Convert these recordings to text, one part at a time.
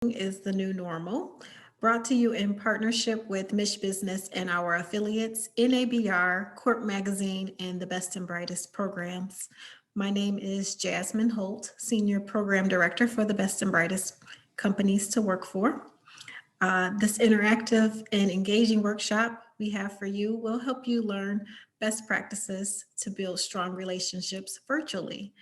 Is the new normal, brought to you in partnership with Mish Business and our affiliates, NABR, Corp Magazine, and the Best and Brightest programs. My name is Jasmine Holt, Senior Program Director for the Best and Brightest companies to work for. This interactive and engaging workshop we have for you will help you learn best practices to build strong relationships virtually.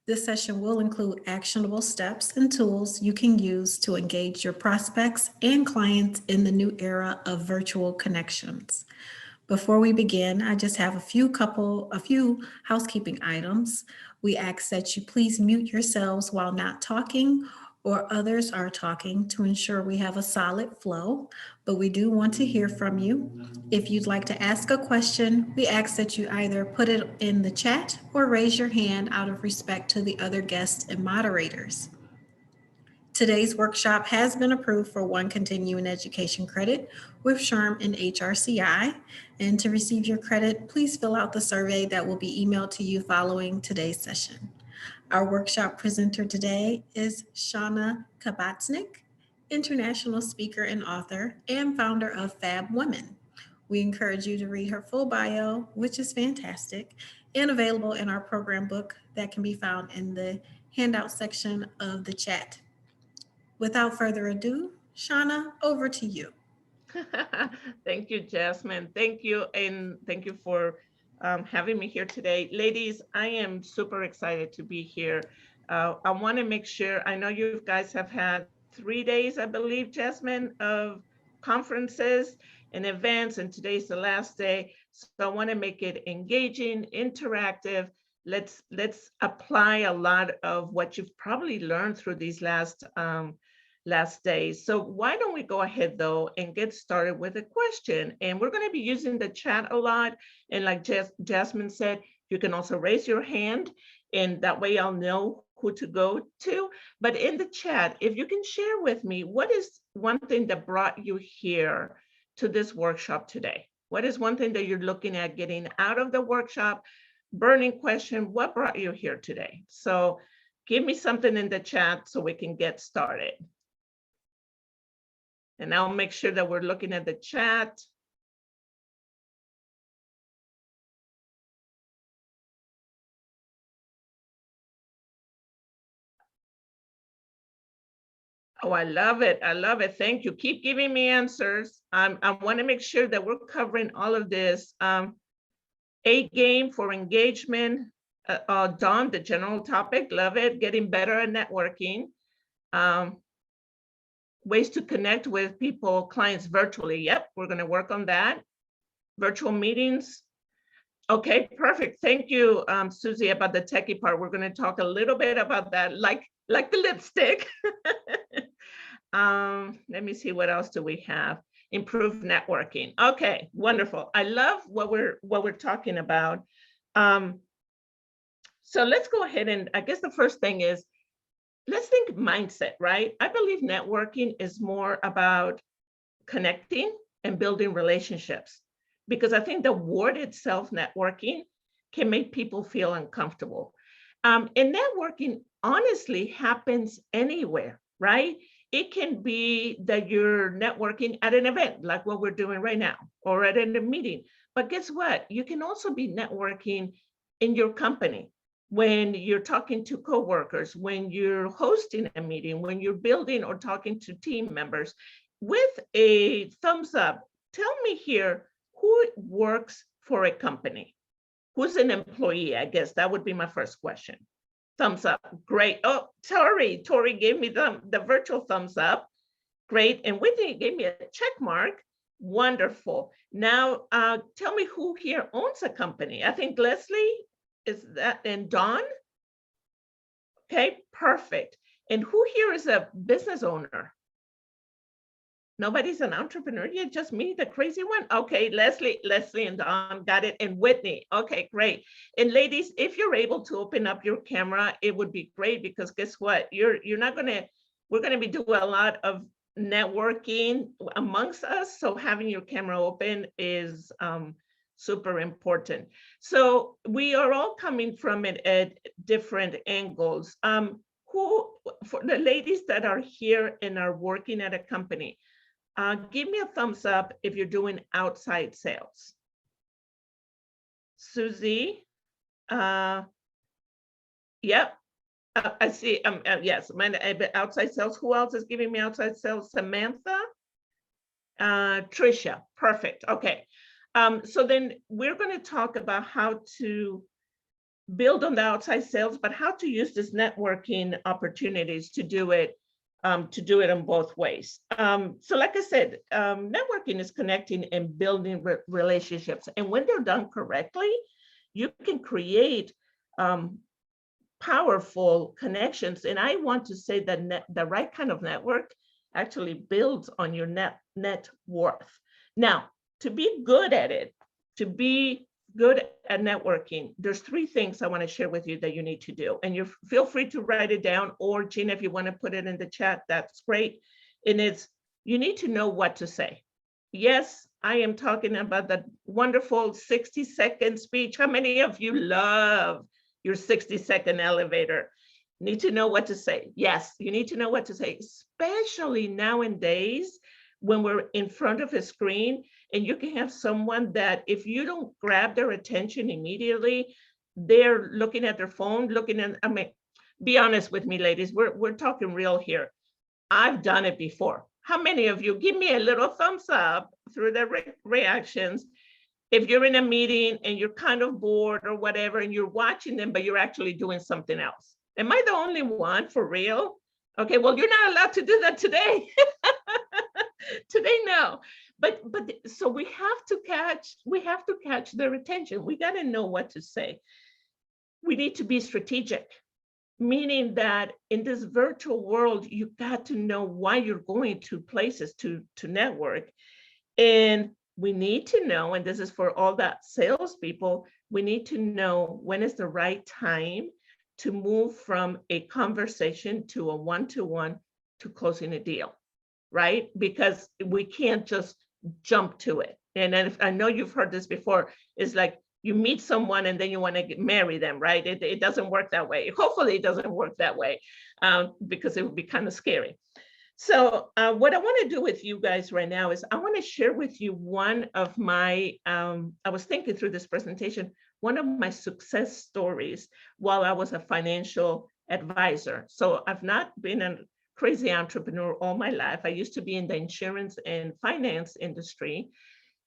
This session will include actionable steps and tools you can use to engage your prospects and clients in the new era of virtual connections. Before we begin, I just have a few housekeeping items. We ask that you please mute yourselves while not talking or others are talking to ensure we have a solid flow, but we do want to hear from you. If you'd like to ask a question, we ask that you either put it in the chat or raise your hand out of respect to the other guests and moderators. Today's workshop has been approved for one continuing education credit with SHRM and HRCI. And to receive your credit, please fill out the survey that will be emailed to you following today's session. Our workshop presenter today is Shawna Kabatnik, international speaker and author and founder of FABWOMEN. We encourage you to read her full bio, which is fantastic, and available in our program book that can be found in the handout section of the chat. Without further ado, Shawna, over to you. Thank you, Jasmine. Thank you. And thank you for having me here today. Ladies, I am super excited to be here. I want to make sure, I know you guys have had 3 days, I believe, Jasmine, of conferences and events, and today's the last day. So I want to make it engaging, interactive. Let's apply a lot of what you've probably learned through these last days. So why don't we go ahead though and get started with a question? And we're going to be using the chat a lot. And like Jasmine said, you can also raise your hand and that way I'll know who to go to. But in the chat, if you can share with me, what is one thing that brought you here to this workshop today? What is one thing that you're looking at getting out of the workshop? Burning question, what brought you here today? So give me something in the chat so we can get started. And I'll make sure that we're looking at the chat. Oh, I love it. I love it. Thank you. Keep giving me answers. I want to make sure that we're covering all of this. A game for engagement. Dawn, the general topic. Love it. Getting better at networking. Ways to connect with people, clients virtually. Yep, we're going to work on that. Virtual meetings. Okay, perfect. Thank you, Susie, about the techie part. We're going to talk a little bit about that, like the lipstick. Let me see, what else do we have? Improved networking. Okay, wonderful. I love what we're talking about. So let's go ahead, and I guess the first thing is, let's think mindset, right? I believe networking is more about connecting and building relationships, because I think the word itself, networking, can make people feel uncomfortable. And networking honestly happens anywhere, right? It can be that you're networking at an event like what we're doing right now, or at a meeting. But guess what? You can also be networking in your company, when you're talking to coworkers, when you're hosting a meeting, when you're building or talking to team members. With a thumbs up, tell me here, who works for a company? Who's an employee? I guess that would be my first question. Thumbs up. Great. Oh, Tori gave me the virtual thumbs up. Great. And Whitney gave me a check mark. Wonderful. Now, tell me who here owns a company. I think Leslie, is that, and Dawn? Okay, perfect. And who here is a business owner? Nobody's an entrepreneur yet, just me, the crazy one? Okay, Leslie and Dawn got it, and Whitney. Okay, great. And ladies, if you're able to open up your camera, it would be great, because guess what? We're gonna be doing a lot of networking amongst us, so having your camera open is super important. So we are all coming from it at different angles. for the ladies that are here and are working at a company, give me a thumbs up if you're doing outside sales. Susie, yep, I see. Yes, outside sales. Who else is giving me outside sales? Samantha, Trisha. Perfect. Okay. So then we're going to talk about how to build on the outside sales, but how to use this networking opportunities to do it in both ways. So like I said, networking is connecting and building relationships. And when they're done correctly, you can create powerful connections. And I want to say that the right kind of network actually builds on your net worth. Now, to be good at it, to be good at networking, there's 3 things I want to share with you that you need to do. And you feel free to write it down, or Gina, if you want to put it in the chat, that's great. And it's, you need to know what to say. Yes, I am talking about that wonderful 60-second speech. How many of you love your 60-second elevator? Need to know what to say. Yes, you need to know what to say, especially nowadays when we're in front of a screen and you can have someone that if you don't grab their attention immediately, they're looking at their phone, I mean, be honest with me, ladies, we're talking real here. I've done it before. How many of you, give me a little thumbs up through the reactions if you're in a meeting and you're kind of bored or whatever and you're watching them, but you're actually doing something else? Am I the only one for real? Okay, well, you're not allowed to do that today. Today, no. But so we have to catch their attention. We got to know what to say. We need to be strategic, meaning that in this virtual world, you got to know why you're going to places to network. And we need to know, and this is for all that salespeople, we need to know when is the right time to move from a conversation to a one-to-one to closing a deal, right? Because we can't just jump to it. And then I know you've heard this before, it's like you meet someone and then you want to marry them, right? It doesn't work that way. Hopefully it doesn't work that way, because it would be kind of scary. So what I want to do with you guys right now is I want to share with you one of my, I was thinking through this presentation, one of my success stories while I was a financial advisor. So I've not been a crazy entrepreneur all my life. I used to be in the insurance and finance industry.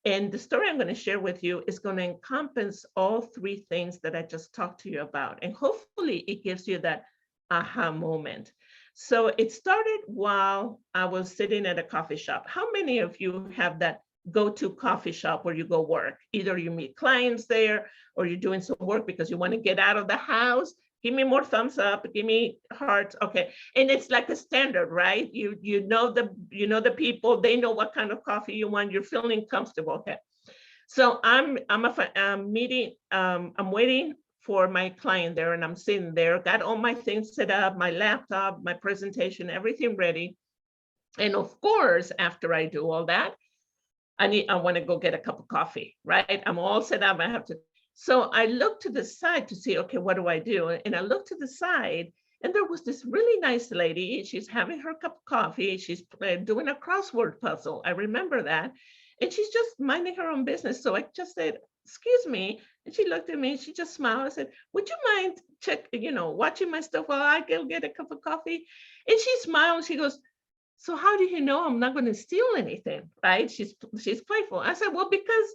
And the story I'm going to share with you is going to encompass all 3 things that I just talked to you about. And hopefully it gives you that aha moment. So it started while I was sitting at a coffee shop. How many of you have that go-to coffee shop where you go work? Either you meet clients there or you're doing some work because you want to get out of the house. Give me more thumbs up, give me hearts. Okay. And it's like a standard, right? You know the people, they know what kind of coffee you want, you're feeling comfortable. Okay. So I'm waiting for my client there, and I'm sitting there, got all my things set up, my laptop, my presentation, everything ready. And of course, after I do all that, I want to go get a cup of coffee, right? I'm all set up, I have to. So I looked to the side to see, okay, what do I do? And I looked to the side, and there was this really nice lady. She's having her cup of coffee. She's doing a crossword puzzle. I remember that. And she's just minding her own business. So I just said, excuse me. And she looked at me, she just smiled. I said, would you mind watching my stuff while I go get a cup of coffee? And she smiled, and she goes, so how do you know I'm not going to steal anything, right? She's playful. I said, well, because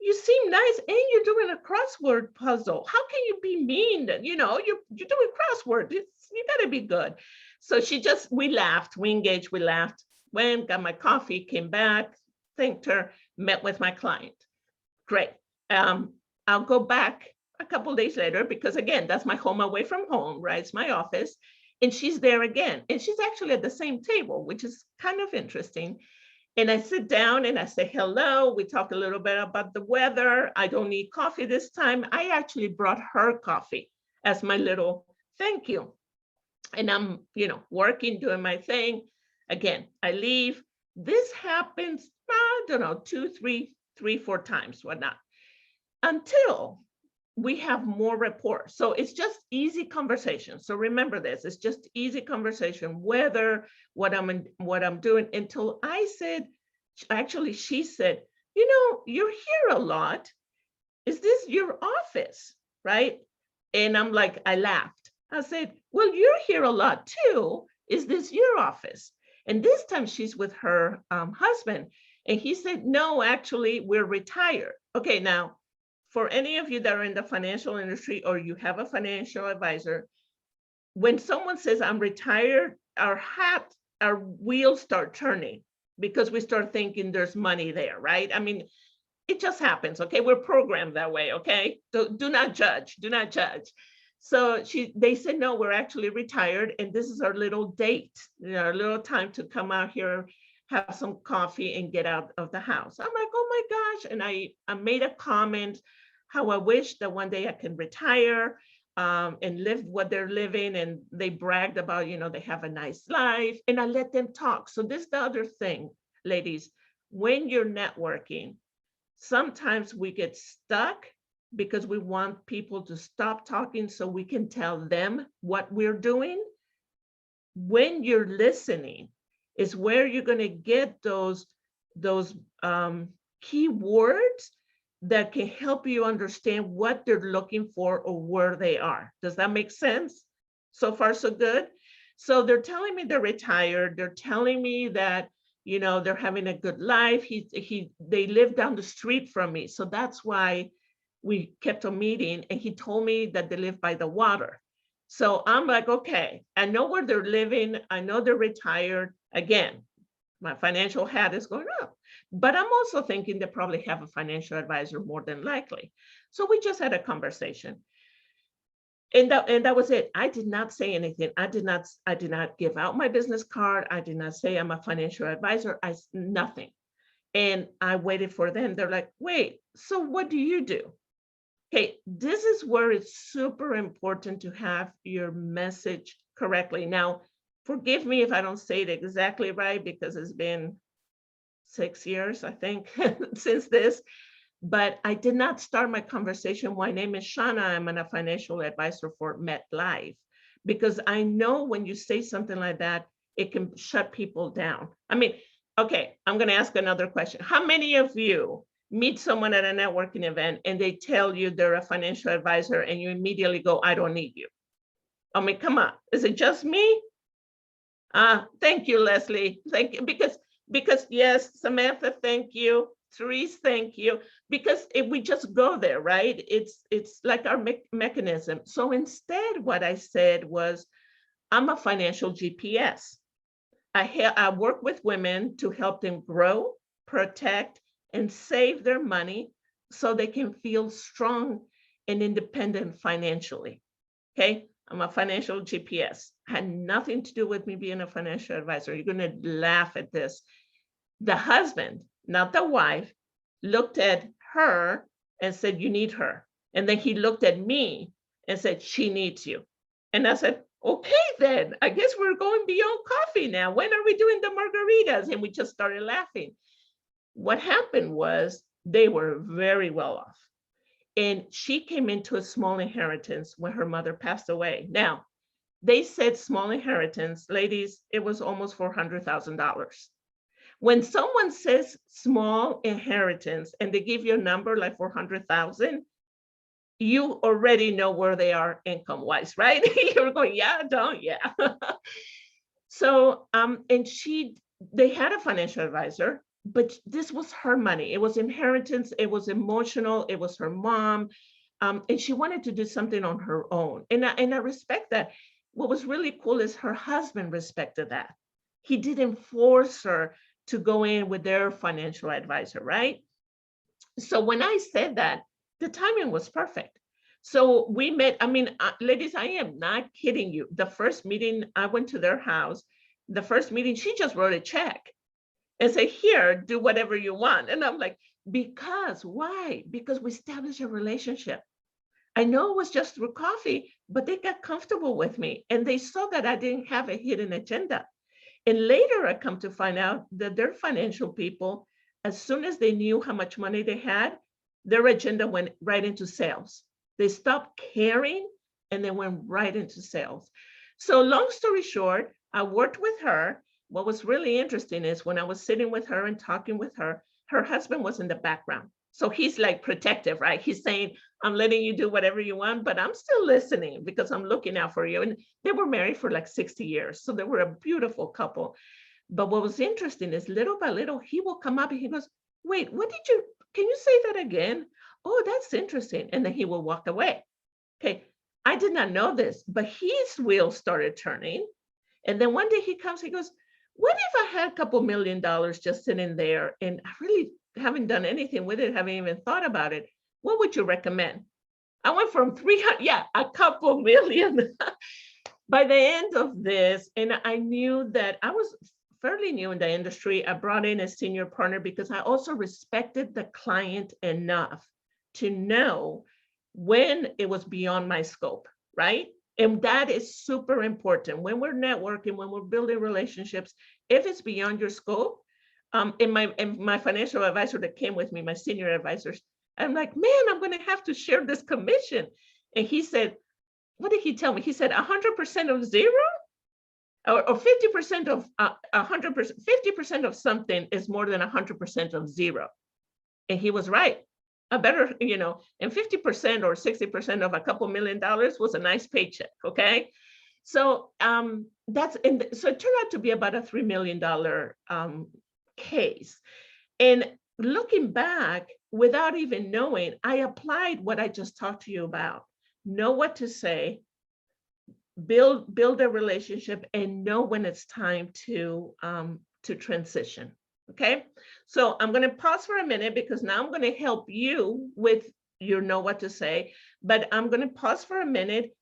you seem nice and you're doing a crossword puzzle. How can you be mean? You're doing crossword. You got to be good. So we laughed, we engaged, we laughed, went, got my coffee, came back, thanked her, met with my client. Great. I'll go back a couple of days later because again, that's my home away from home, right? It's my office. And she's there again. And she's actually at the same table, which is kind of interesting. And I sit down and I say, hello. We talk a little bit about the weather. I don't need coffee this time. I actually brought her coffee as my little thank you. And I'm, working, doing my thing. Again, I leave. This happens, I don't know, 2, 3, 4 times, whatnot. Until we have more rapport. So it's just easy conversation. So remember this, it's just easy conversation, whether what I'm doing, until I said, actually, she said, you know, you're here a lot. Is this your office? Right? And I'm like, I laughed. I said, well, you're here a lot too. Is this your office? And this time she's with her husband. And he said, no, actually, we're retired. Okay, now, for any of you that are in the financial industry or you have a financial advisor, when someone says I'm retired, our wheels start turning because we start thinking there's money there, right? I mean, it just happens, okay? We're programmed that way, okay? So do not judge, do not judge. So they said, no, we're actually retired and this is our little date, our little time to come out here, have some coffee and get out of the house. I'm like, oh my gosh. And I made a comment how I wish that one day I can retire and live what they're living. And they bragged about, you know, they have a nice life, and I let them talk. So this is the other thing, ladies, when you're networking, sometimes we get stuck because we want people to stop talking so we can tell them what we're doing. When you're listening is where you're going to get those key words that can help you understand what they're looking for or where they are. Does that make sense? So far, so good. So they're telling me they're retired. They're telling me that, you know, they're having a good life. They live down the street from me. So that's why we kept a meeting, and he told me that they live by the water. So I'm like, okay, I know where they're living. I know they're retired. Again, my financial hat is going up, but I'm also thinking they probably have a financial advisor more than likely. So we just had a conversation. And that was it. I did not say anything. I did not give out my business card. I did not say I'm a financial advisor. Nothing. And I waited for them. They're like, wait, so what do you do? Okay, this is where it's super important to have your message correctly. Now, forgive me if I don't say it exactly right, because it's been 6 years, I think, since this. But I did not start my conversation. My name is Shanna. I'm a financial advisor for MetLife, because I know when you say something like that, it can shut people down. I mean, okay, I'm going to ask another question. How many of you meet someone at a networking event and they tell you they're a financial advisor and you immediately go, I don't need you? I mean, come on. Is it just me? Thank you, Leslie. Thank you. Because yes, Samantha, thank you. Therese, thank you. Because if we just go there, right? It's like our mechanism. So instead, what I said was, I'm a financial GPS. I work with women to help them grow, protect, and save their money so they can feel strong and independent financially. Okay, I'm a financial GPS. Had nothing to do with me being a financial advisor. You're going to laugh at this. The husband, not the wife, looked at her and said, you need her. And then he looked at me and said, she needs you. And I said, okay, then I guess we're going beyond coffee now. When are we doing the margaritas? And we just started laughing. What happened was they were very well off. And she came into a small inheritance when her mother passed away. Now, they said small inheritance, ladies, it was almost $400,000. When someone says small inheritance and they give you a number like 400,000, you already know where they are income-wise, right? You're going, yeah, don't, yeah. So, and they had a financial advisor, but this was her money. It was inheritance. It was emotional. It was her mom. And she wanted to do something on her own. And I respect that. What was really cool is her husband respected that. He didn't force her to go in with their financial advisor, right? So when I said that, the timing was perfect. So we met, I mean, ladies, I am not kidding you. The first meeting, I went to their house. The first meeting, she just wrote a check and said, here, do whatever you want. And I'm like, because, why? Because we established a relationship. I know it was just through coffee, but they got comfortable with me. And they saw that I didn't have a hidden agenda. And later I come to find out that their financial people, as soon as they knew how much money they had, their agenda went right into sales. They stopped caring and they went right into sales. So long story short, I worked with her. What was really interesting is when I was sitting with her and talking with her husband was in the background. So he's like protective, right? He's saying, I'm letting you do whatever you want, but I'm still listening because I'm looking out for you. And they were married for like 60 years. So they were a beautiful couple. But what was interesting is little by little, he will come up and he goes, wait, can you say that again? Oh, that's interesting. And then he will walk away. Okay. I did not know this, but his wheels started turning. And then one day he comes, he goes, what if I had a couple $1 million just sitting there and I really haven't done anything with it, haven't even thought about it? What would you recommend? I went from 300, a couple million by the end of this. And I knew that I was fairly new in the industry. I brought in a senior partner because I also respected the client enough to know when it was beyond my scope, right? And that is super important. When we're networking, when we're building relationships, if it's beyond your scope, and my financial advisor that came with me, my senior advisors, I'm like, man, I'm going to have to share this commission. And he said, what did he tell me? He said 100% of zero or 50% of 100%, 50% of something is more than 100% of zero. And he was right. A better, and 50% or 60% of a couple $1 million was a nice paycheck. Okay. So so it turned out to be about a $3 million case. And looking back, without even knowing, I applied what I just talked to you about. Know what to say, build a relationship, and know when it's time to transition. Okay, so I'm going to pause for a minute because now I'm going to help you with your know what to say, but I'm going to pause for a minute.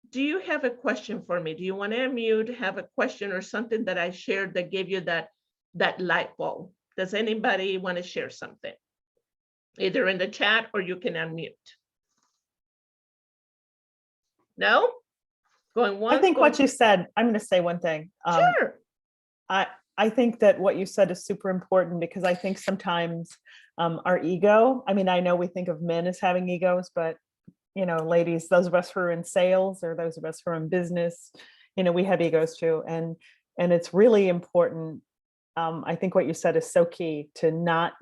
Do you have a question for me? Do you want to unmute, have a question or something that I shared that gave you that light bulb? Does anybody want to share something? Either in the chat or you can unmute. No? Going once? I think what you said, I'm going to say one thing. Sure. I think that what you said is super important because I think sometimes our ego, I mean, I know we think of men as having egos, but, ladies, those of us who are in sales or those of us who are in business, we have egos too. And it's really important. I think what you said is so key to not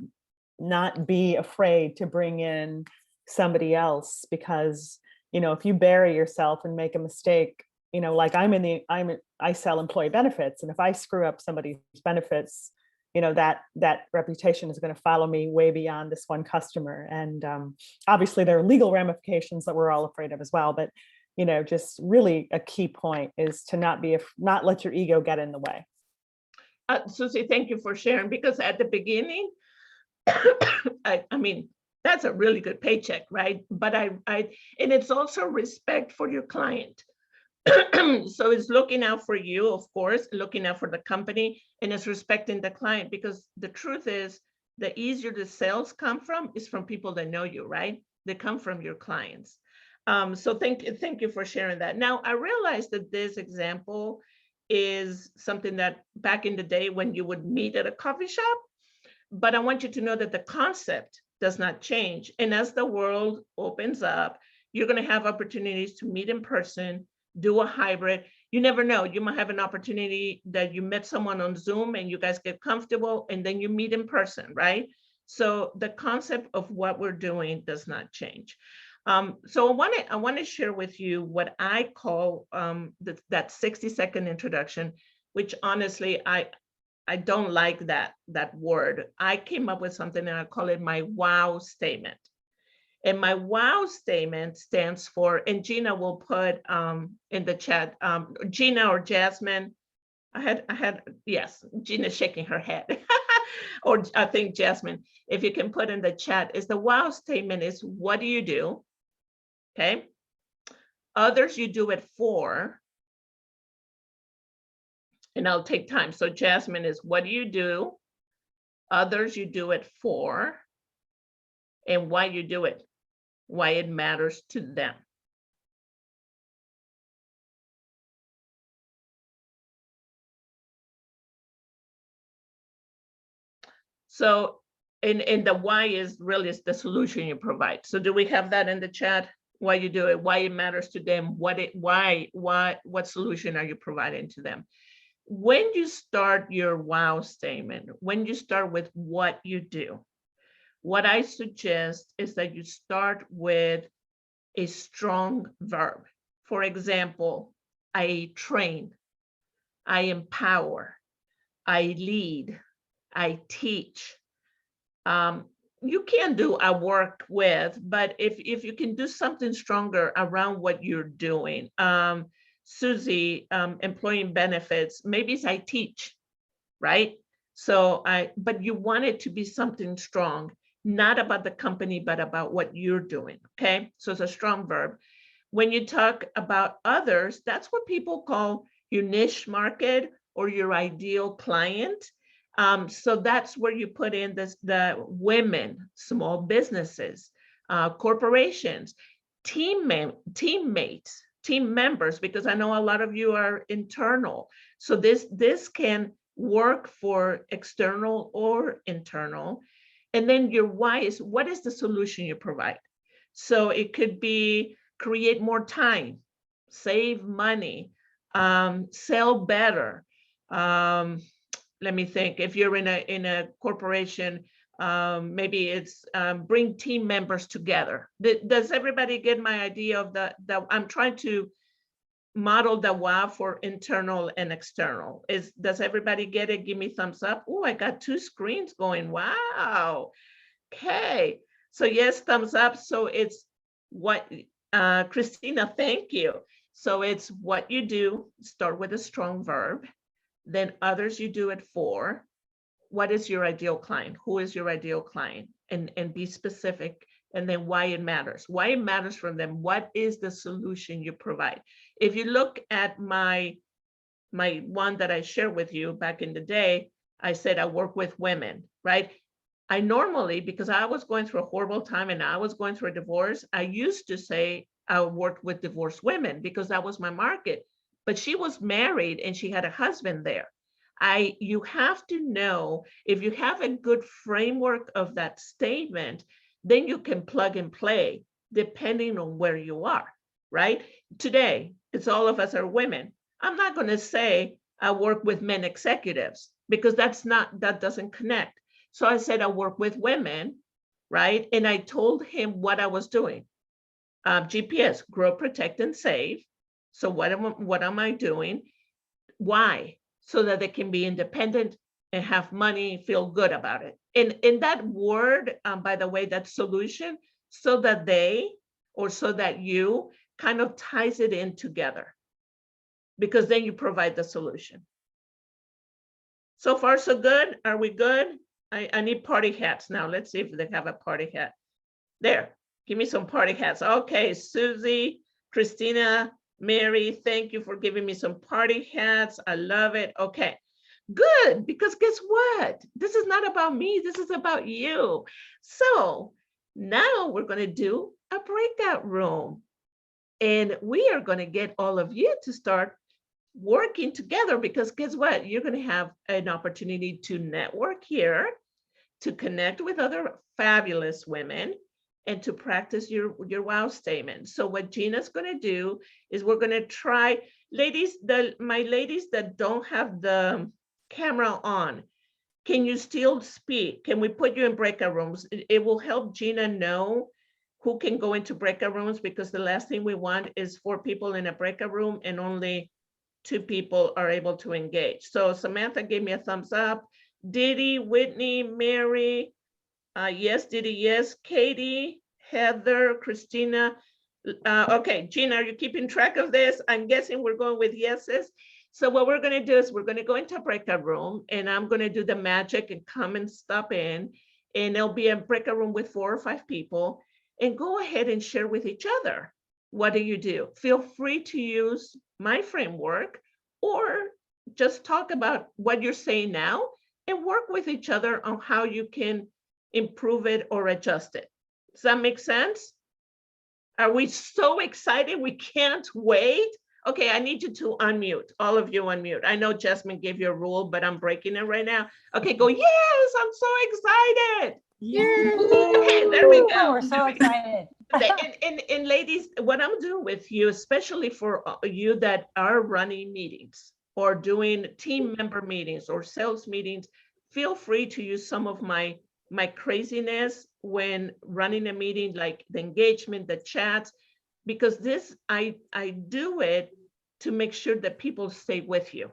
be afraid to bring in somebody else because, if you bury yourself and make a mistake, like I sell employee benefits. And if I screw up somebody's benefits, that reputation is going to follow me way beyond this one customer. And obviously there are legal ramifications that we're all afraid of as well. But, just really a key point is to not let your ego get in the way. Susie, thank you for sharing, because at the beginning, I mean, that's a really good paycheck, right? But and it's also respect for your client. So it's looking out for you, of course, looking out for the company, and it's respecting the client, because the truth is the easier the sales come from is from people that know you, right? They come from your clients. So thank you for sharing that. Now, I realized that this example is something that back in the day when you would meet at a coffee shop, but I want you to know that the concept does not change. And as the world opens up, you're going to have opportunities to meet in person, do a hybrid. You never know. You might have an opportunity that you met someone on Zoom and you guys get comfortable and then you meet in person, right? So the concept of what we're doing does not change. So I want to share with you what I call that 60-second introduction, which honestly, I don't like that word. I came up with something and I call it my wow statement. And my wow statement stands for, and Gina will put in the chat, Gina or Jasmine. Yes, Gina's shaking her head. Or I think Jasmine, if you can put in the chat, is the wow statement is, what do you do? Okay. Others you do it for. And I'll take time. So Jasmine is, what do you do? Others you do it for. And why you do it. Why it matters to them. So, and the why is really the solution you provide. So do we have that in the chat? why you do it, why it matters to them, what solution are you providing to them. When you start your wow statement, when you start with what you do, what I suggest is that you start with a strong verb. For example, I train, I empower, I lead, I teach. You can do I work with, but if you can do something stronger around what you're doing. Susie, employee benefits, maybe it's I teach, right? So but you want it to be something strong, not about the company, but about what you're doing, okay? So it's a strong verb. When you talk about others, that's what people call your niche market or your ideal client. So that's where you put in the women, small businesses, corporations, teammates, team members, because I know a lot of you are internal. So this can work for external or internal. And then your why is, what is the solution you provide? So it could be create more time, save money, sell better. Let me think, if you're in a corporation, maybe it's bring team members together. Does everybody get my idea of that? I'm trying to model the wow for internal and external. Does everybody get it? Give me thumbs up. Oh, I got 2 screens going. Wow. Okay. So yes, thumbs up. So it's what, Christina, thank you. So it's what you do, start with a strong verb, then others you do it for. What is your ideal client? Who is your ideal client? And be specific. And then why it matters. Why it matters from them. What is the solution you provide? If you look at my one that I shared with you back in the day, I said I work with women, right? I normally, because I was going through a horrible time and I was going through a divorce, I used to say I worked with divorced women because that was my market. But she was married and she had a husband there. You have to know, if you have a good framework of that statement, then you can plug and play depending on where you are, right? Today, it's all of us are women. I'm not going to say I work with men executives because that doesn't connect. So I said I work with women, right? And I told him what I was doing. GPS, grow, protect, and save. So what am I doing? Why? So that they can be independent and have money, feel good about it. And in that word, by the way, that solution, so that they, or so that you kind of ties it in together, because then you provide the solution. So far, so good. Are we good? I need party hats now. Let's see if they have a party hat. There, give me some party hats. Okay, Susie, Christina, Mary, thank you for giving me some party hats. I love it. Okay, good, because guess what? This is not about me. This is about you. So now we're going to do a breakout room. And we are going to get all of you to start working together, because guess what? You're going to have an opportunity to network here, to connect with other fabulous women, and to practice your wow statement. So what Gina's going to do is we're going to try, ladies, my ladies that don't have the camera on, can you still speak? Can we put you in breakout rooms? It will help Gina know who can go into breakout rooms, because the last thing we want is 4 people in a breakout room and only 2 people are able to engage. So Samantha gave me a thumbs up. Diddy, Whitney, Mary, yes, Diddy, yes. Katie, Heather, Christina. Okay, Gina, are you keeping track of this? I'm guessing we're going with yeses. So what we're going to do is we're going to go into a breakout room, and I'm going to do the magic and come and stop in, and there'll be a breakout room with 4 or 5 people, and go ahead and share with each other. What do you do? Feel free to use my framework, or just talk about what you're saying now and work with each other on how you can improve it or adjust it. Does that make sense? Are we so excited? We can't wait. Okay, I need you to unmute. All of you unmute. I know Jasmine gave you a rule, but I'm breaking it right now. Okay, go, yes, I'm so excited. Yay! Okay, there we go. We're so excited. And ladies, what I'm doing with you, especially for you that are running meetings or doing team member meetings or sales meetings, feel free to use some of my craziness when running a meeting, like the engagement, the chats, because this, I do it to make sure that people stay with you.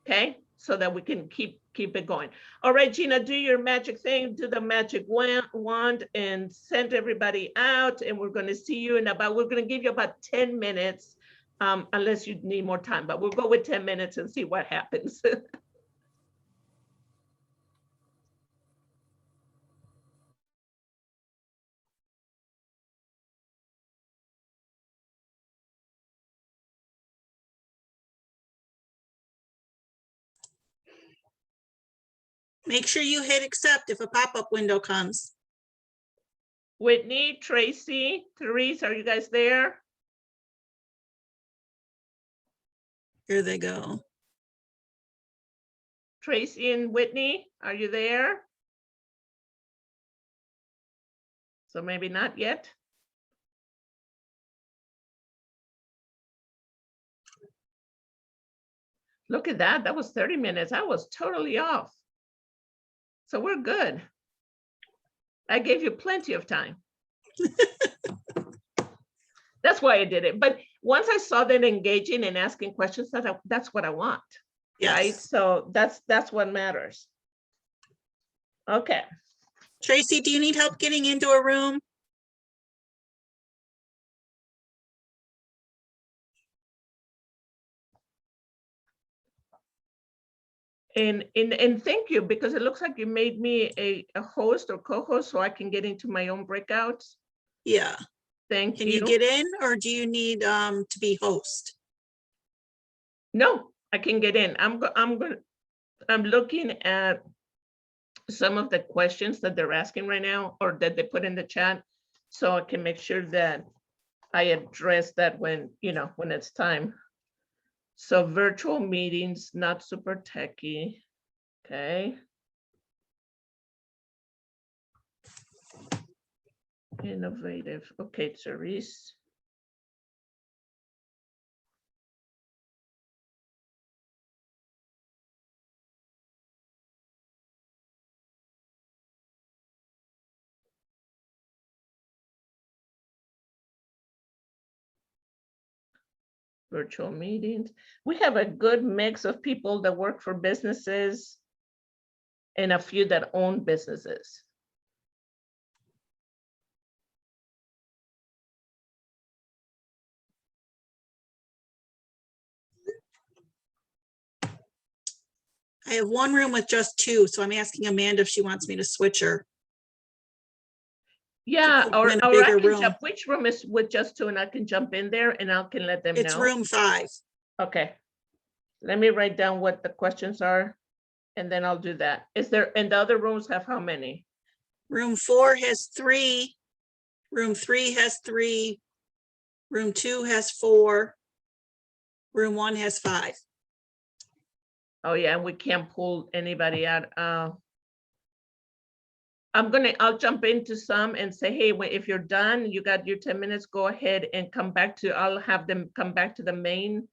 Okay, so that we can keep it going. All right, Gina, do your magic thing, do the magic wand and send everybody out. And we're going to see you in about, we're going to give you about 10 minutes, unless you need more time, but we'll go with 10 minutes and see what happens. Make sure you hit accept if a pop-up window comes. Whitney, Tracy, Therese, are you guys there? Here they go. Tracy and Whitney, are you there? So maybe not yet. Look at that, that was 30 minutes. I was totally off. So we're good. I gave you plenty of time. That's why I did it. But once I saw that engaging and asking questions, that's what I want. Yes. Right? So that's what matters. Okay. Tracy, do you need help getting into a room? And thank you, because it looks like you made me a host or co-host so I can get into my own breakouts. Yeah. Thank Can you. you get in, or do you need to be host? No, I can get in. I'm looking at some of the questions that they're asking right now, or that they put in the chat, so I can make sure that I address that when, when it's time. So virtual meetings, not super techy. Okay. Innovative. Okay, Therese. Virtual meetings. We have a good mix of people that work for businesses and a few that own businesses. I have one room with just two, so I'm asking Amanda if she wants me to switch her. Yeah, put or them in a I bigger can room. jump, which room is with just two, and I can jump in there and I can let them know. It's room 5. Okay. Let me write down what the questions are, and then I'll do that. Is there, and the other rooms have how many? Room 4 has 3. Room 3 has 3. Room 2 has 4. Room 1 has 5. Oh yeah, and we can't pull anybody out. I'll jump into some and say, hey, if you're done, you got your 10 minutes, go ahead and come back to, I'll have them come back to the main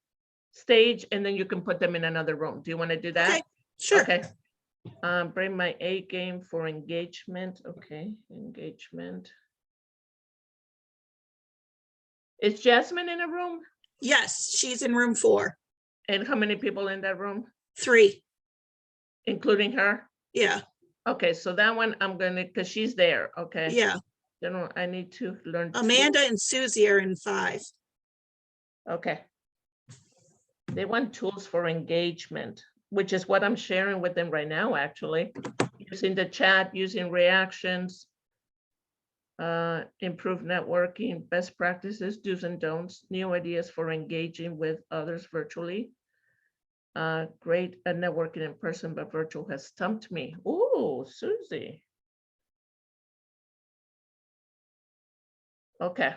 stage, and then you can put them in another room. Do you want to do that? Okay, sure. Okay. Bring my A game for engagement. Okay, engagement. Is Jasmine in a room? Yes, she's in room 4. And how many people in that room? 3. Including her? Yeah. Okay, so that one I'm gonna, because she's there. Okay. Yeah. Then I need to learn. Amanda and Susie are in 5. Okay. They want tools for engagement, which is what I'm sharing with them right now, actually. Using the chat, using reactions, improve networking, best practices, do's and don'ts, new ideas for engaging with others virtually. Great at networking in person, but virtual has stumped me. Ooh, Susie. Okay.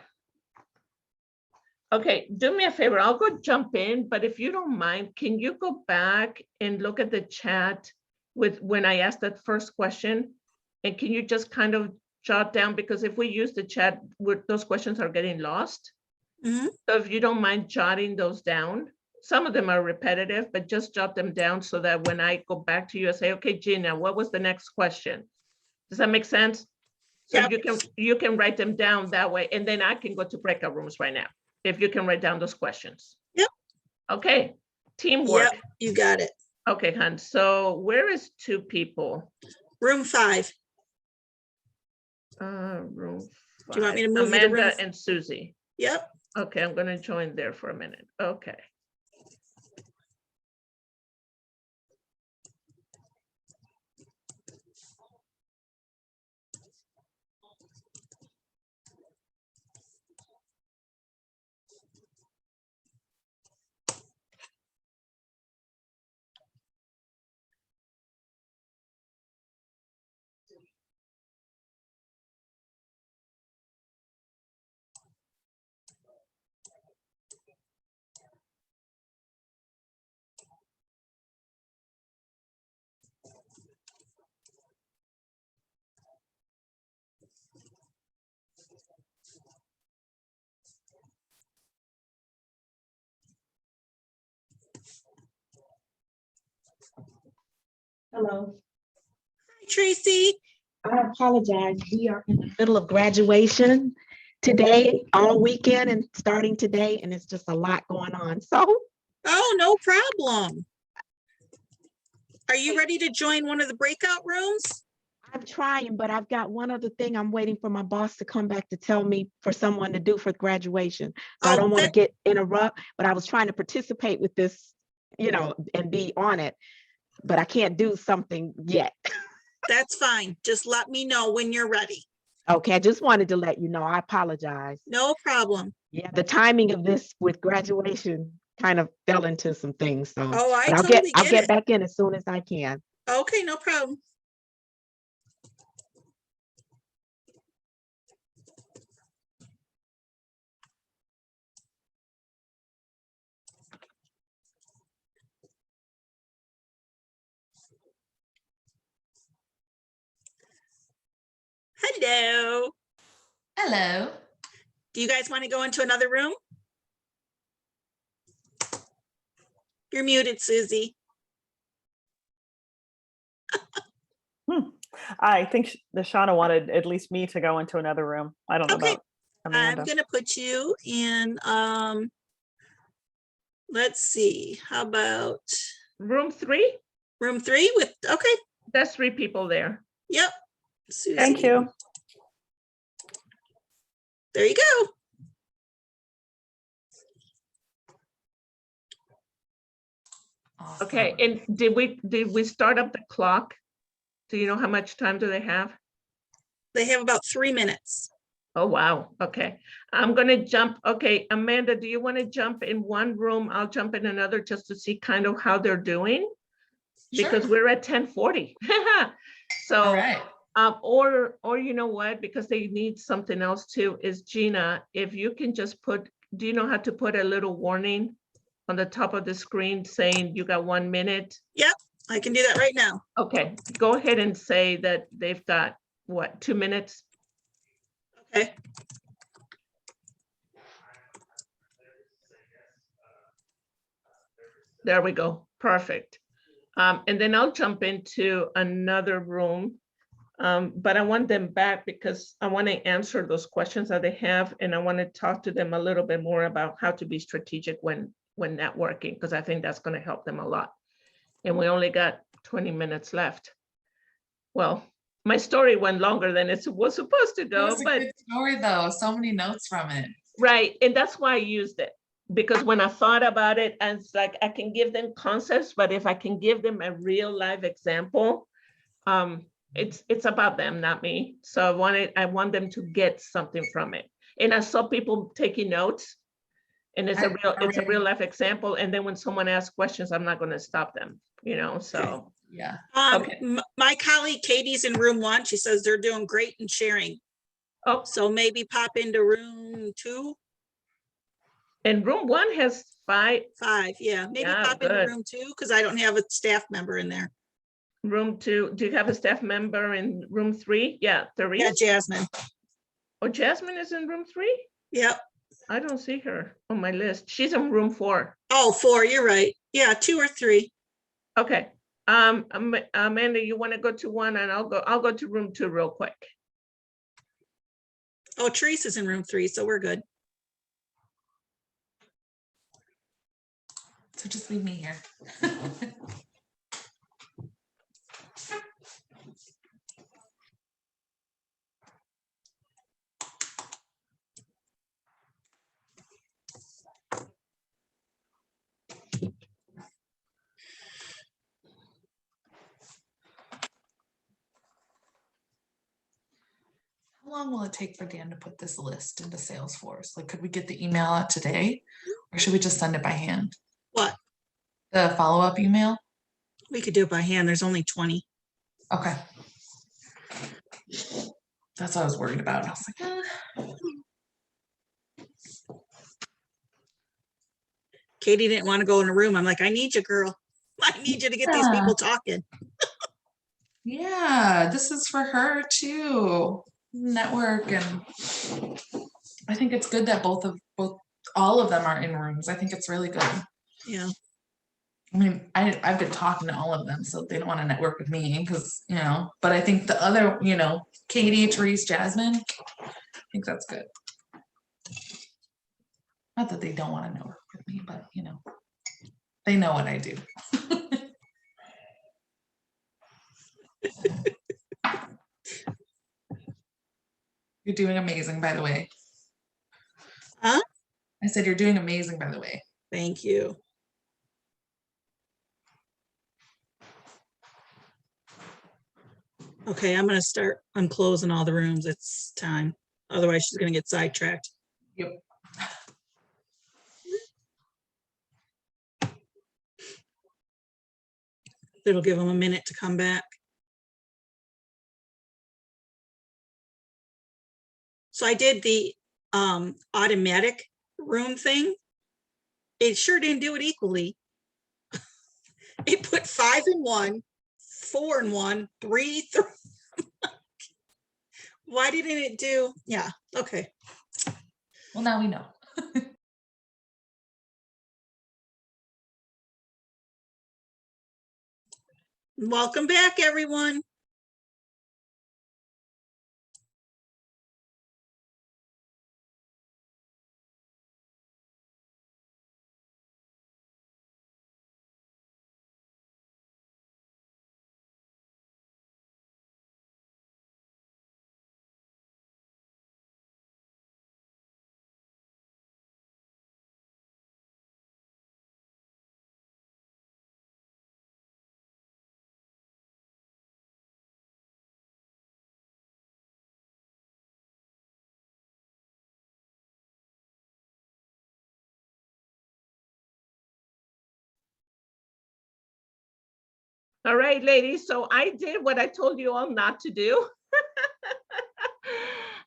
Okay, do me a favor, I'll go jump in, but if you don't mind, can you go back and look at the chat with when I asked that first question? And can you just kind of jot down, because if we use the chat, those questions are getting lost. Mhm. So if you don't mind jotting those down, some of them are repetitive, but just jot them down so that when I go back to you, I say, okay, Gina, what was the next question? Does that make sense? So Yep. you can write them down that way, and then I can go to breakout rooms right now, if you can write down those questions. Yep. Okay, teamwork. Yep, you got it. Okay, hon, so where is 2 people? Room 5. Room Do you want me to 5. move you to room? Amanda and Susie. Yep. Okay, I'm gonna join there for a minute. Okay. Hello. Hi, Tracy. I apologize. We are in the middle of graduation today, all weekend and starting today, and it's just a lot going on. So Oh, no problem. Are you ready to join one of the breakout rooms? I'm trying, but I've got one other thing I'm waiting for my boss to come back to tell me for someone to do for graduation. So I Oh, don't want to interrupt, but I was trying to participate with this, and be on it, but I can't do something yet. That's fine. Just let me know when you're ready. Okay, I just wanted to let you know. I apologize. No problem. Yeah, the timing of this with graduation kind of fell into some things. So, Oh, I but I'll totally get get it. back in as soon as I can. Okay, no problem. Hello. Hello. Do you guys want to go into another room? You're muted, Susie. I think the Shawna wanted at least me to go into another room. I don't know Okay. about Amanda. I'm gonna put you in, let's see, how about Room 3, room 3 with, okay, there's 3 people there. yep. Susie. Thank you. There you go. Okay, Awesome. and did we start up the clock? Do you know how much time do they have? They have about 3 minutes. Oh, wow. Okay. I'm going to jump. Okay, Amanda, do you want to jump in one room? I'll jump in another just to see kind of how they're doing, because Sure. we're at 10:40. All So, right. or you know what, because they need something else too, is Gina, if you can just do you know how to put a little warning on the top of the screen saying you got 1 minute? Yep, I can do that right now. Okay, go ahead and say that they've got, what, 2 minutes? Okay. There we go. Perfect. And then I'll jump into another room, but I want them back because I want to answer those questions that they have, and I want to talk to them a little bit more about how to be strategic when networking, because I think that's going to help them a lot. And we only got 20 minutes left. Well, my story went longer than it was supposed to It go, was a but good story though. So many notes from it. right, and that's why I used it. Because when I thought about it, and it's like I can give them concepts, but if I can give them a real life example, it's about them, not me. So I want them to get something from it. And I saw people taking notes, and it's a real life example. And then when someone asks questions, I'm not going to stop them, so. Yeah. Okay. My colleague Katie's in room 1. She says they're doing great and sharing. Oh, So maybe pop into room 2, and room 1 has 5. 5. Yeah, maybe Yeah, pop into good. room 2 because I don't have a staff member in there. Room 2, do you have a staff member in room 3? Yeah, Yeah, Therese. Jasmine. Oh, Jasmine is in room 3? Yep. I don't see her on my list. She's in room 4. Oh, 4, you're right. Yeah, 2 or 3. Okay. Amanda, you want to go to 1 and I'll go to room 2 real quick. Oh, Teresa's in room 3, so we're good. So just leave me here. How long will it take for Dan to put this list into Salesforce? Like, could we get the email out today? Or should we just send it by hand? What? The follow-up email? We could do it by hand. There's only 20. Okay. That's what I was worried about. I was like, Katie didn't want to go in a room. I'm like, I need you, girl. I need you to get these Yeah. people talking. yeah, this is for her too. Network, and I think it's good that all of them are in rooms. I think it's really good. Yeah. I mean, I've been talking to all of them, so they don't want to network with me because, but I think the other, Katie, Therese, Jasmine, I think that's good. Not that they don't want to network with me, but they know what I do. You're doing amazing, by the way. Huh? I said you're doing amazing, by the way. Thank you. Okay, I'm going to start unclosing all the rooms. It's time. Otherwise, she's going to get sidetracked. Yep. It'll give them a minute to come back. So I did the automatic room thing. It sure didn't do it equally. It put 5 in 1, 4 in 1, 3, 3. Why didn't it do? Yeah, okay. Well, now we know. Welcome back, everyone. All right, ladies. So I did what I told you all not to do.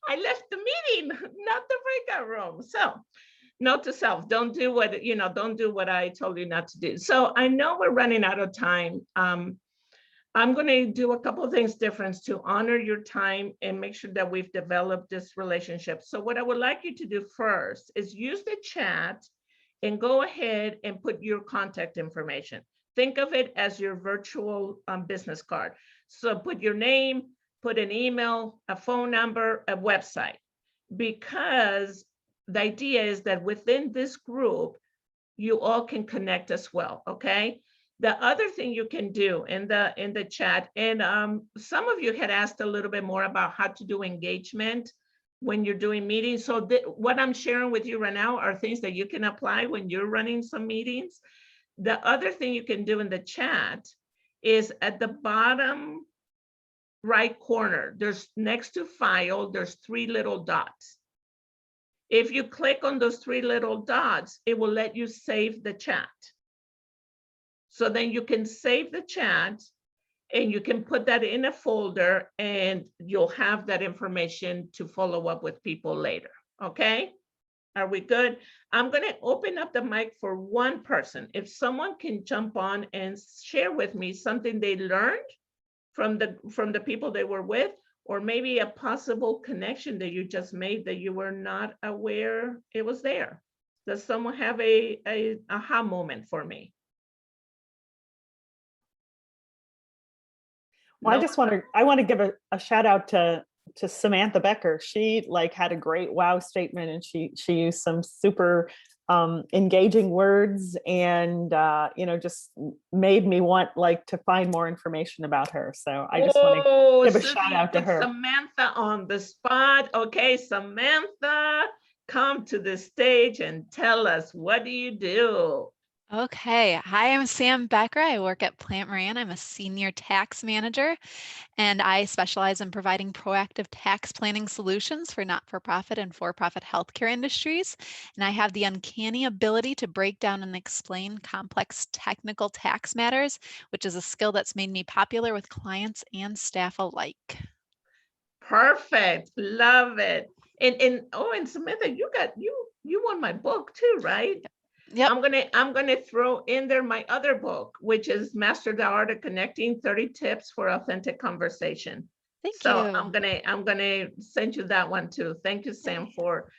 I left the meeting, not the breakout room. So note to self, don't do what I told you not to do. So I know we're running out of time. I'm going to do a couple of things different to honor your time and make sure that we've developed this relationship. So what I would like you to do first is use the chat and go ahead and put your contact information. Think of it as your virtual business card. So put your name, put an email, a phone number, a website, because the idea is that within this group, you all can connect as well, okay? The other thing you can do in the chat, and some of you had asked a little bit more about how to do engagement when you're doing meetings. So what I'm sharing with you right now are things that you can apply when you're running some meetings. The other thing you can do in the chat is at the bottom right corner, there's next to file, there's 3 little dots. If you click on those 3 little dots, it will let you save the chat. So then you can save the chat and you can put that in a folder and you'll have that information to follow up with people later, okay? Are we good? I'm gonna open up the mic for one person. If someone can jump on and share with me something they learned from the people they were with, or maybe a possible connection that you just made that you were not aware it was there. Does someone have a aha moment for me? Well, No? I want to give a shout out to Samantha Becker. She like had a great wow statement, and she used some super engaging words, and just made me want like to find more information about her. So I just want to give a Susie, shout you out to put her. Samantha on the spot. Okay, Samantha, come to the stage and tell us, what do you do? Okay, hi, I'm Sam Becker. I work at Plant Moran. I'm a senior tax manager, and I specialize in providing proactive tax planning solutions for not-for-profit and for-profit healthcare industries. And I have the uncanny ability to break down and explain complex technical tax matters, which is a skill that's made me popular with clients and staff alike. Perfect, love it. And Samantha, you won my book too, right? Yep. I'm gonna throw in there my other book, which is Master the Art of Connecting 30 Tips for Authentic Conversation. Thank So you. I'm gonna send you that one too. Thank you, Sam, for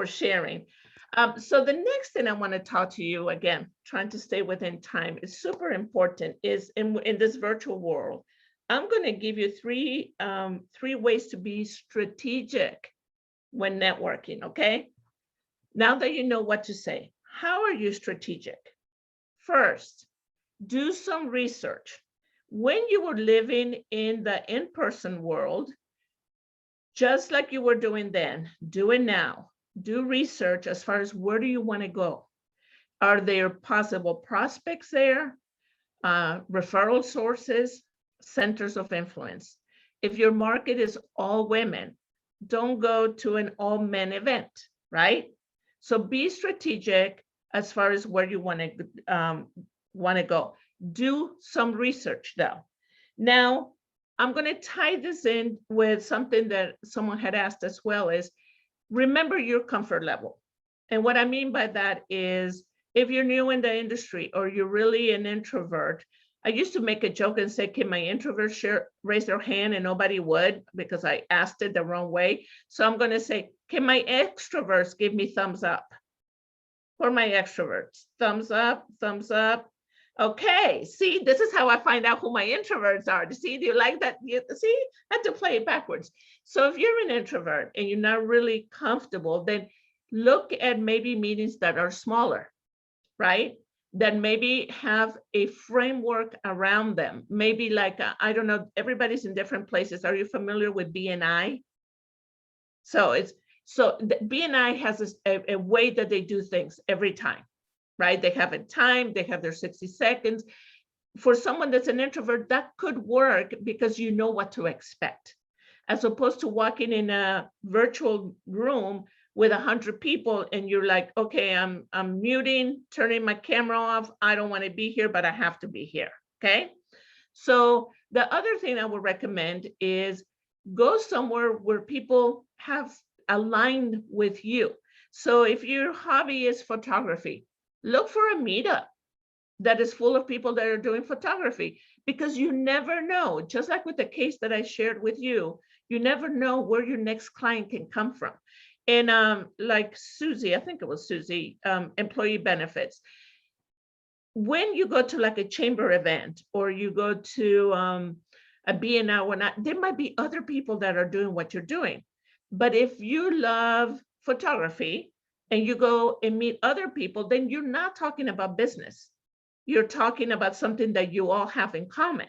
sharing. So the next thing I want to talk to you, again, trying to stay within time, is super important, is in this virtual world. I'm going to give you three ways to be strategic when networking, okay? Now that you know what to say, how are you strategic? First, do some research. When you were living in the in-person world, just like you were doing then, do it now. Do research as far as where do you want to go? Are there possible prospects there? Referral sources, centers of influence. If your market is all women, don't go to an all men event, right? So be strategic as far as where you want to go. Do some research though. Now, I'm going to tie this in with something that someone had asked as well, is remember your comfort level. And what I mean by that is, if you're new in the industry or you're really an introvert, I used to make a joke and say, can my introverts raise their hand? And nobody would, because I asked it the wrong way. So I'm going to say, can my extroverts give me thumbs up? For my extroverts, thumbs up, thumbs up. Okay, see, this is how I find out who my introverts are. See, do you like that? You see, I had to play it backwards. So if you're an introvert and you're not really comfortable, then look at maybe meetings that are smaller, right? That maybe have a framework around them. Maybe like, I don't know, everybody's in different places. Are you familiar with BNI? So BNI has a way that they do things every time, right? They have a time, they have their 60 seconds. For someone that's an introvert, that could work because you know what to expect, as opposed to walking in a virtual room with 100 people and you're like, okay, I'm muting, turning my camera off. I don't want to be here, but I have to be here, okay? So the other thing I would recommend is go somewhere where people have aligned with you. So if your hobby is photography, look for a meetup that is full of people that are doing photography, because you never know, just like with the case that I shared with you, you never know where your next client can come from. And like Susie, I think it was Susie, employee benefits. When you go to like a chamber event or you go to a BNI or not, there might be other people that are doing what you're doing. But if you love photography and you go and meet other people, then you're not talking about business. You're talking about something that you all have in common.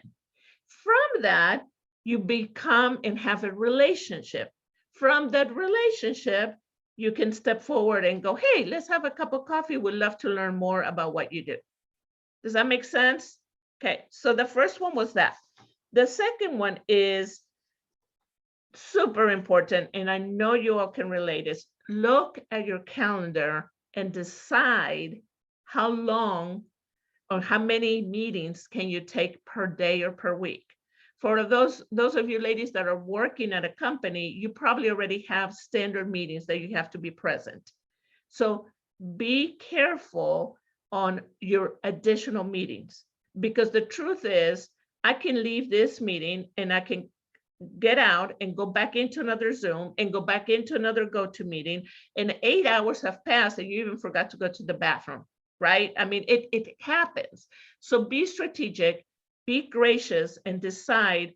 From that, you become and have a relationship. From that relationship, you can step forward and go, hey, let's have a cup of coffee. We'd love to learn more about what you do. Does that make sense? Okay, so the first one was that. The second one is super important, and I know you all can relate, is look at your calendar and decide how long or how many meetings can you take per day or per week. For those of you ladies that are working at a company, you probably already have standard meetings that you have to be present. So be careful on your additional meetings, because the truth is, I can leave this meeting and I can get out and go back into another Zoom and go back into another GoToMeeting, and 8 hours have passed and you even forgot to go to the bathroom, right? I mean, it happens. So be strategic, be gracious, and decide,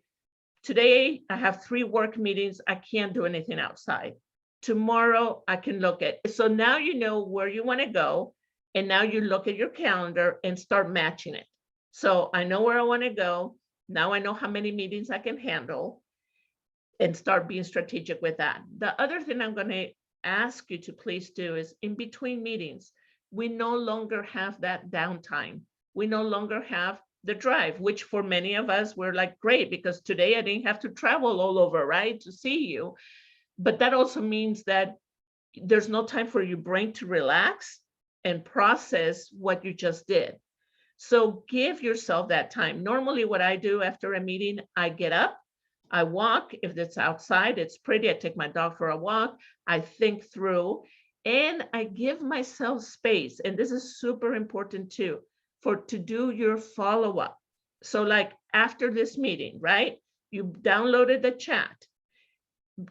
today I have 3 work meetings, I can't do anything outside. Tomorrow I can look at, so now you know where you want to go, and now you look at your calendar and start matching it. So I know where I want to go. Now I know how many meetings I can handle, and start being strategic with that. The other thing I'm going to ask you to please do is, in between meetings, we no longer have that downtime. We no longer have the drive, which for many of us, we're like, great, because today I didn't have to travel all over, right, to see you. But that also means that there's no time for your brain to relax and process what you just did. So give yourself that time. Normally what I do after a meeting, I get up, I walk. If it's outside, it's pretty, I take my dog for a walk, I think through, and I give myself space. And this is super important too, to do your follow-up. So like after this meeting, right? You downloaded the chat.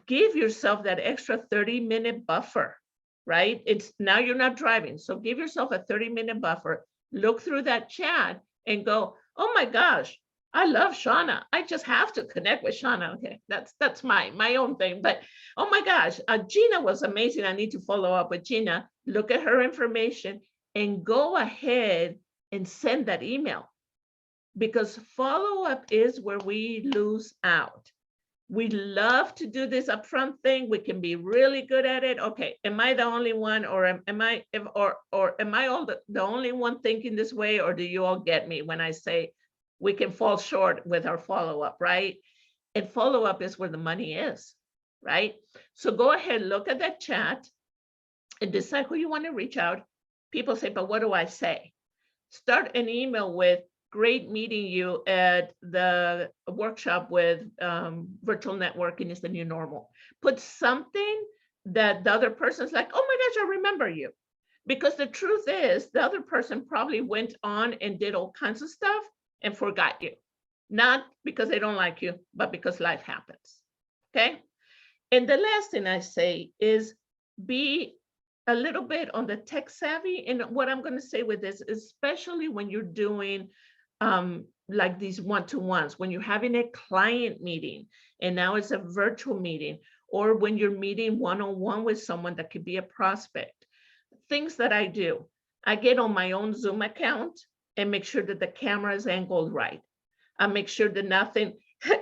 Give yourself that extra 30-minute buffer, right? It's now you're not driving. So give yourself a 30-minute buffer, look through that chat and go, oh my gosh, I love Shawna. I just have to connect with Shawna. Okay, that's my own thing. But oh my gosh, Gina was amazing. I need to follow up with Gina. Look at her information and go ahead and send that email, because follow-up is where we lose out. We love to do this upfront thing. We can be really good at it. Okay, am I the only one, or am I all the only one thinking this way, or do you all get me when I say we can fall short with our follow-up, right? And follow-up is where the money is, right? So go ahead, look at that chat and decide who you want to reach out. People say, but what do I say? Start an email with, great meeting you at the workshop with virtual networking is the new normal. Put something that the other person's like, oh my gosh, I remember you. Because the truth is, the other person probably went on and did all kinds of stuff and forgot you. Not because they don't like you, but because life happens, okay? And the last thing I say is be a little bit on the tech savvy. And what I'm gonna say with this, especially when you're doing like these one-to-ones, when you're having a client meeting and now it's a virtual meeting, or when you're meeting one-on-one with someone that could be a prospect. Things that I do, I get on my own Zoom account and make sure that the camera is angled right. I make sure that nothing,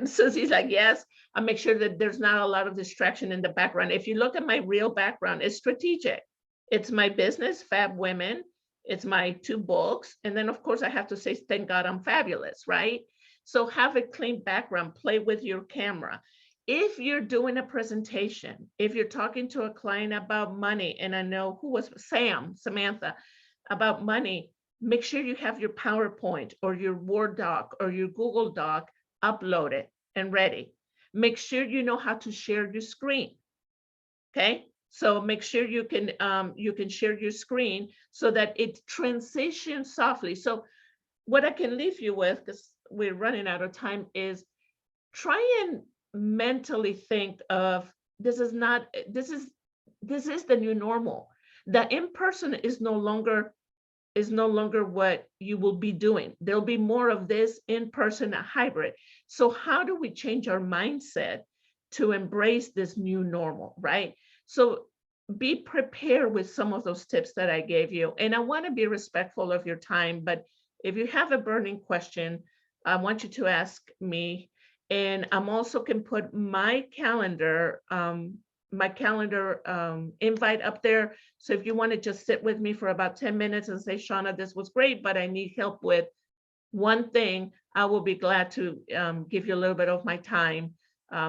Susie's like, yes, I make sure that there's not a lot of distraction in the background. If you look at my real background, it's strategic. It's my business, FABWOMEN. It's my 2 books. And then of course I have to say, thank God I'm fabulous, right? So have a clean background, play with your camera. If you're doing a presentation, if you're talking to a client about money, and I know who was Samantha, about money, make sure you have your PowerPoint or your Word doc or your Google Doc uploaded and ready. Make sure you know how to share your screen, okay? So make sure you can share your screen so that it transitions softly. So what I can leave you with, because we're running out of time, is try and mentally think of, this is the new normal. The in-person is no longer what you will be doing. There'll be more of this in-person, a hybrid. So how do we change our mindset to embrace this new normal, right? So be prepared with some of those tips that I gave you. And I want to be respectful of your time, but if you have a burning question, I want you to ask me. And I'm also can put my calendar invite up there. So if you want to just sit with me for about 10 minutes and say, Shawna, this was great, but I need help with one thing, I will be glad to give you a little bit of my time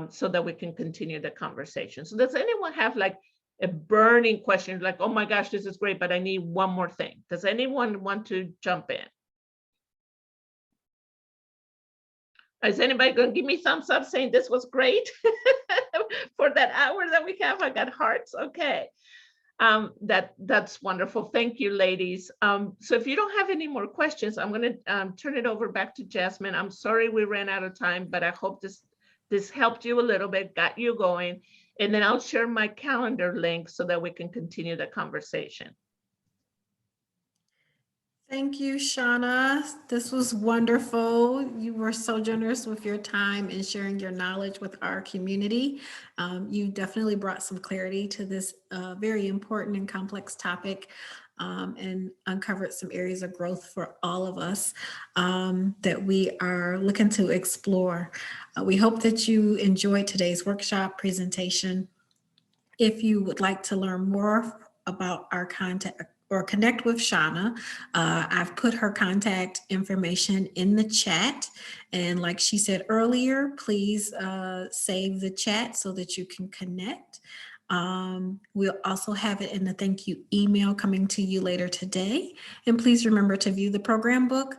so that we can continue the conversation. So does anyone have like a burning question, like, oh my gosh, this is great, but I need one more thing? Does anyone want to jump in? Is anybody going to give me thumbs up saying this was great for that hour that we have? I got hearts. Okay. That's wonderful. Thank you, ladies. So if you don't have any more questions, I'm going to turn it over back to Jasmine. I'm sorry we ran out of time, but I hope this helped you a little bit, got you going. And then I'll share my calendar link so that we can continue the conversation. Thank you, Shawna. This was wonderful. You were so generous with your time and sharing your knowledge with our community. You definitely brought some clarity to this very important and complex topic, and uncovered some areas of growth for all of us that we are looking to explore. We hope that you enjoyed today's workshop presentation. If you would like to learn more about our contact or connect with Shawna, I've put her contact information in the chat. And like she said earlier, please save the chat so that you can connect. We'll also have it in the thank you email coming to you later today. And please remember to view the program book.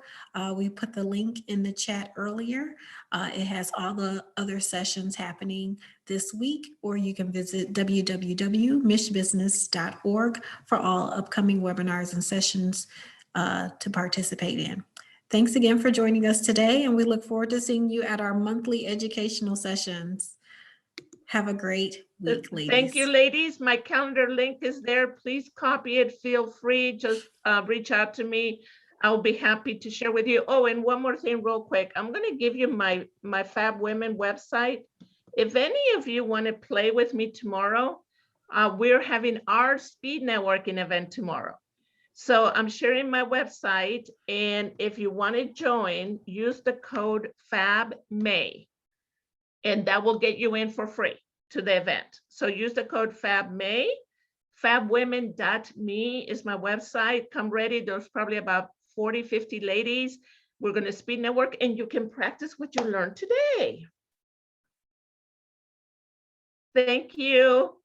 We put the link in the chat earlier. It has all the other sessions happening this week, or you can visit www.mishbusiness.org for all upcoming webinars and sessions to participate in. Thanks again for joining us today, and we look forward to seeing you at our monthly educational sessions. Have a great week, ladies. Thank you, ladies. My calendar link is there. Please copy it. Feel free. Just reach out to me. I'll be happy to share with you. Oh, and one more thing real quick. I'm going to give you my FABWOMEN website. If any of you want to play with me tomorrow, we're having our speed networking event tomorrow. So I'm sharing my website. And if you want to join, use the code FABMAY. And that will get you in for free to the event. So use the code FABMAY. FABWOMEN.me is my website. Come ready. There's probably about 40, 50 ladies. We're going to speed network, and you can practice what you learned today. Thank you.